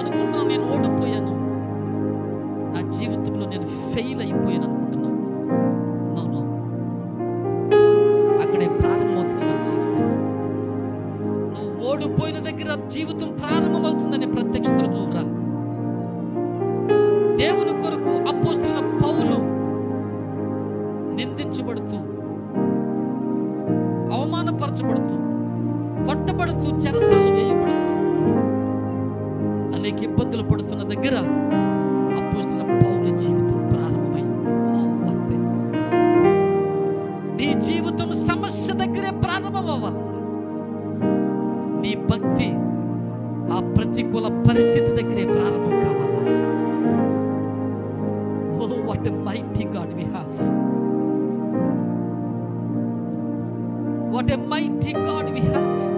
అనుకుంటున్నావు నేను ఓడిపోయాను, నా జీవితంలో నేను ఫెయిల్ అయిపోయాను అనుకుంటున్నావు. నో నో, అక్కడే ప్రారంభమవుతుంది మన జీవితం. నువ్వు ఓడిపోయిన దగ్గర జీవితం ప్రారంభమవుతుందనే ప్రత్యక్షతలో నువ్వు రా. దేవుని కొరకు అపోస్తలుడైన పౌలు నిందించబడుతూ, అవమానపరచబడుతూ, కొట్టబడుతూ, చెరసాలలో వేయబడుతూ, అనేక ఇబ్బందులు పడుతున్న దగ్గర అపోస్తలుడైన పౌలు జీవితం ప్రారంభమైంది. నీ జీవితం సమస్య దగ్గరే ప్రారంభం అవ్వాలి. నీ భక్తి ఆ ప్రతికూల పరిస్థితి దగ్గరే ప్రారంభం కావాలా. Oh, what a mighty God we have. What a mighty God we have.